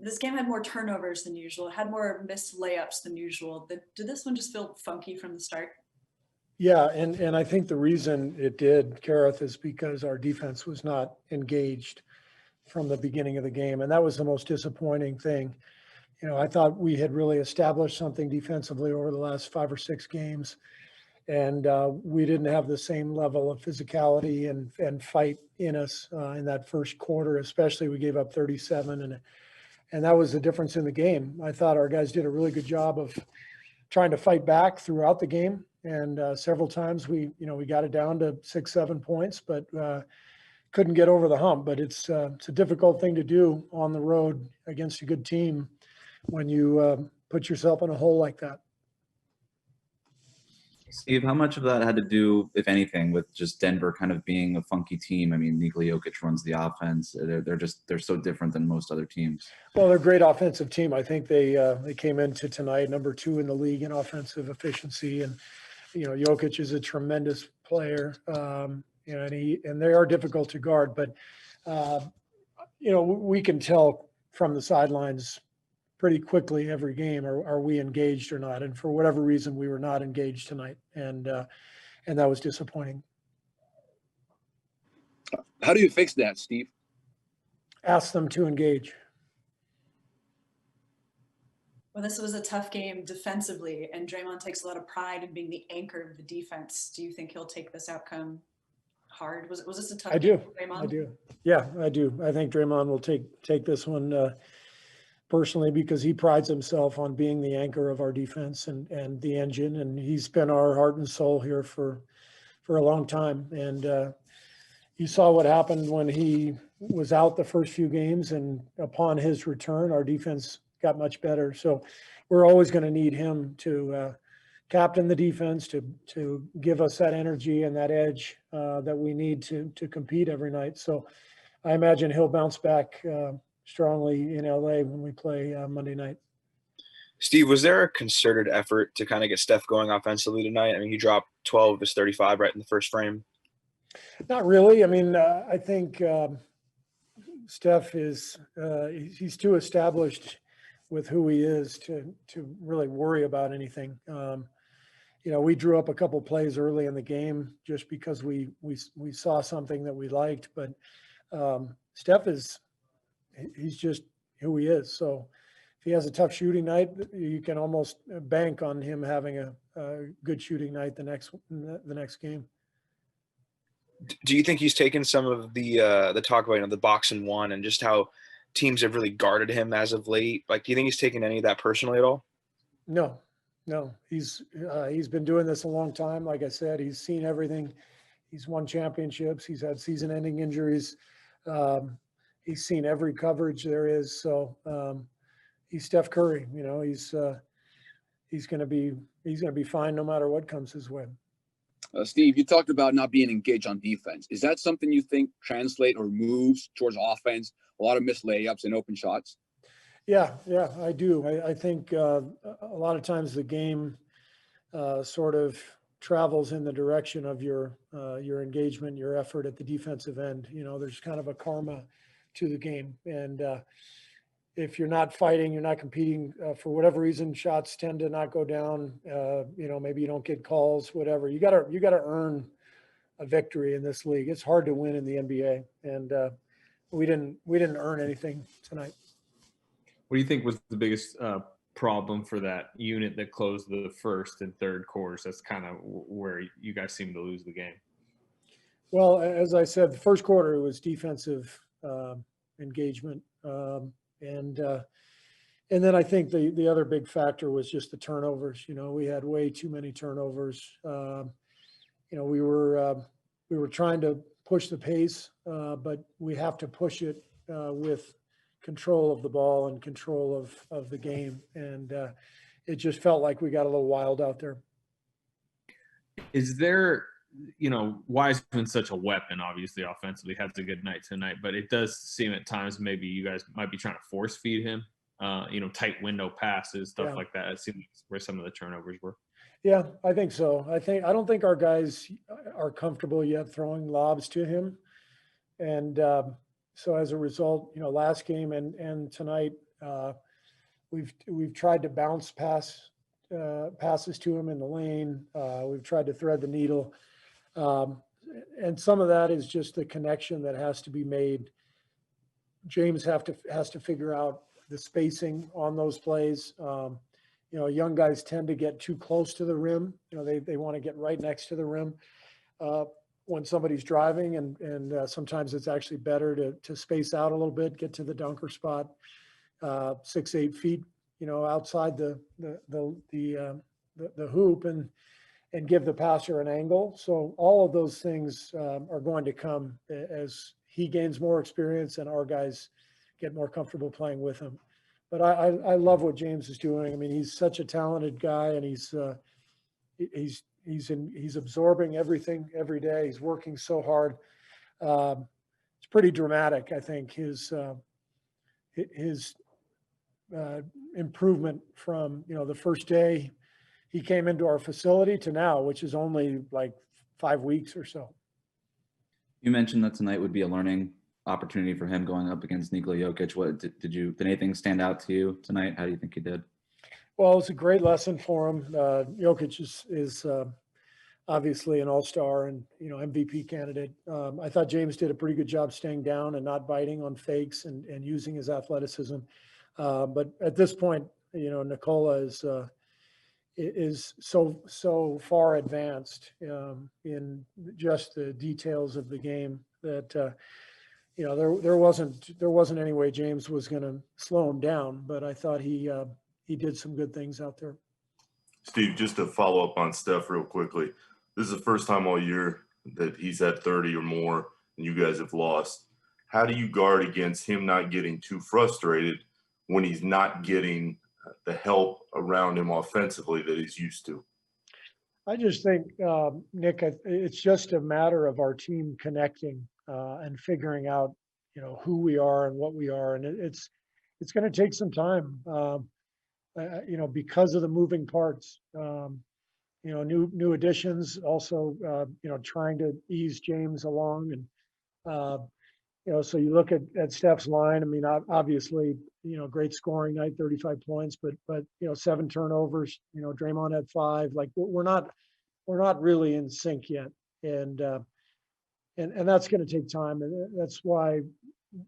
this game had more turnovers than usual. It had more missed layups than usual. Did this one just feel funky from the start? Yeah, and I think the reason it did, Kareth, is because our defense was not engaged from the beginning of the game, and that was the most disappointing thing. I thought we had really established something defensively over the last 5 or 6 games, and we didn't have the same level of physicality and fight in us in that first quarter. Especially, we gave up 37, and that was the difference in the game. I thought our guys did a really good job of trying to fight back throughout the game, and several times we got it down to 6-7 points, but couldn't get over the hump. But it's a difficult thing to do on the road against a good team when you put yourself in a hole like that. Steve, how much of that had to do, if anything, with just Denver kind of being a funky team? I mean, Nikola Jokic runs the offense. They're so different than most other teams. Well, they're a great offensive team. I think they came into tonight number 2 in the league in offensive efficiency, and Jokic is a tremendous player, and they are difficult to guard. But we can tell from the sidelines pretty quickly every game, are we engaged or not? And for whatever reason, we were not engaged tonight, and that was disappointing. How do you fix that, Steve? Ask them to engage. Well, this was a tough game defensively, and Draymond takes a lot of pride in being the anchor of the defense. Do you think he'll take this outcome hard? Was this a tough game for Draymond? I do. Yeah, I do. I think Draymond will take this one personally, because he prides himself on being the anchor of our defense and the engine, and he's been our heart and soul here for a long time. And you saw what happened when he was out the first few games, and upon his return, our defense got much better. So we're always going to need him to captain the defense, to give us that energy and that edge that we need to compete every night. So I imagine he'll bounce back strongly in LA when we play Monday night. Steve, was there a concerted effort to kind of get Steph going offensively tonight? I mean, he dropped 12 of his 35 right in the first frame. Not really. I mean, I think Steph he's too established with who he is to really worry about anything. We drew up a couple plays early in the game just because we saw something that we liked, but Steph he's just who he is. So if he has a tough shooting night, you can almost bank on him having a good shooting night the next game. Do you think he's taken some of the talk about the box and one and just how teams have really guarded him as of late? Like, do you think he's taken any of that personally at all? No. He's been doing this a long time. Like I said, he's seen everything. He's won championships. He's had season-ending injuries. He's seen every coverage there is. So he's Steph Curry. He's going to be fine no matter what comes his way. Steve, you talked about not being engaged on defense. Is that something you think translate or moves towards offense? A lot of missed layups and open shots. Yeah, I do. I think a lot of times the game sort of travels in the direction of your engagement, your effort at the defensive end. There's kind of a karma to the game, and if you're not fighting, you're not competing for whatever reason, shots tend to not go down. Maybe you don't get calls, whatever. You gotta earn a victory in this league. It's hard to win in the NBA, and we didn't earn anything tonight. What do you think was the biggest problem for that unit that closed the first and third quarters? That's kind of where you guys seem to lose the game. Well, as I said, the first quarter was defensive engagement, and then I think the other big factor was just the turnovers. We had way too many turnovers. We were trying to push the pace, but we have to push it with control of the ball and control of the game. And it just felt like we got a little wild out there. Is there, Wiseman's such a weapon, obviously, offensively, has a good night tonight, but it does seem at times maybe you guys might be trying to force feed him, tight window passes, stuff like that. It seems where some of the turnovers were. Yeah, I think so. I don't think our guys are comfortable yet throwing lobs to him. And so as a result, last game and tonight, we've tried to bounce passes to him in the lane. We've tried to thread the needle. And some of that is just the connection that has to be made. James has to figure out the spacing on those plays. Young guys tend to get too close to the rim. They want to get right next to the rim when somebody's driving, and sometimes it's actually better to space out a little bit, get to the dunker spot, 6-8 feet, outside the hoop, and give the passer an angle. So all of those things are going to come as he gains more experience and our guys get more comfortable playing with him. But I love what James is doing. I mean, he's such a talented guy, and he's absorbing everything every day. He's working so hard. It's pretty dramatic, I think, his improvement from the first day he came into our facility to now, which is only like 5 weeks or so. You mentioned that tonight would be a learning opportunity for him going up against Nikola Jokic. What did anything stand out to you tonight? How do you think he did? Well, it's a great lesson for him. Jokic is obviously an all-star and MVP candidate. I thought James did a pretty good job staying down and not biting on fakes and using his athleticism. But at this point, Nikola is so far advanced in just the details of the game that there wasn't any way James was going to slow him down. But I thought he did some good things out there. Steve, just to follow up on Steph real quickly, this is the first time all year that he's had 30 or more and you guys have lost. How do you guard against him not getting too frustrated when he's not getting the help around him offensively that he's used to? I just think, Nick, it's just a matter of our team connecting and figuring out, who we are and what we are. And it's going to take some time, because of the moving parts, new additions, also, trying to ease James along. And, so you look at Steph's line. I mean, obviously, great scoring night, 35 points, but 7 turnovers. Draymond had 5. Like we're not really in sync yet, and that's going to take time. And that's why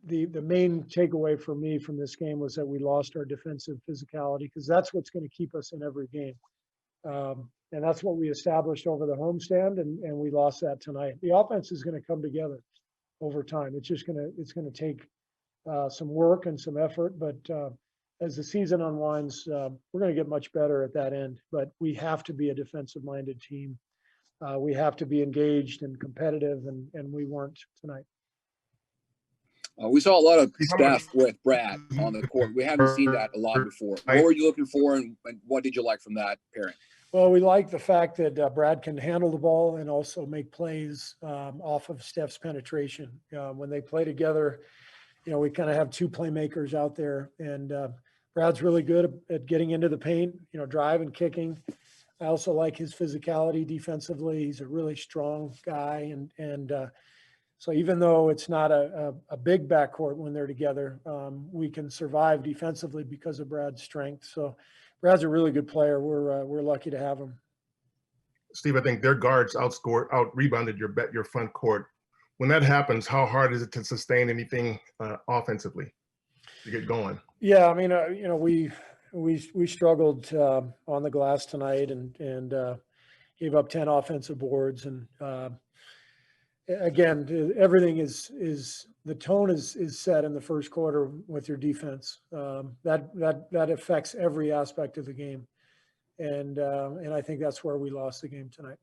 the main takeaway for me from this game was that we lost our defensive physicality, because that's what's going to keep us in every game. And that's what we established over the homestand, and we lost that tonight. The offense is going to come together over time. It's going to take some work and some effort, but as the season unwinds, we're going to get much better at that end. But we have to be a defensive-minded team. We have to be engaged and competitive, and we weren't tonight. We saw a lot of Steph with Brad on the court. We haven't seen that a lot before. What were you looking for, and what did you like from that pairing? Well, we like the fact that Brad can handle the ball and also make plays off of Steph's penetration. When they play together, we kind of have 2 playmakers out there, and Brad's really good at getting into the paint, drive and kicking. I also like his physicality defensively. He's a really strong guy, and so even though it's not a big backcourt when they're together, we can survive defensively because of Brad's strength. So Brad's a really good player. We're lucky to have him. Steve, I think their guards out-rebounded your front court. When that happens, how hard is it to sustain anything offensively to get going? Yeah, I mean, we struggled on the glass tonight and gave up 10 offensive boards. And again, everything is the tone is set in the first quarter with your defense. That affects every aspect of the game, and I think that's where we lost the game tonight.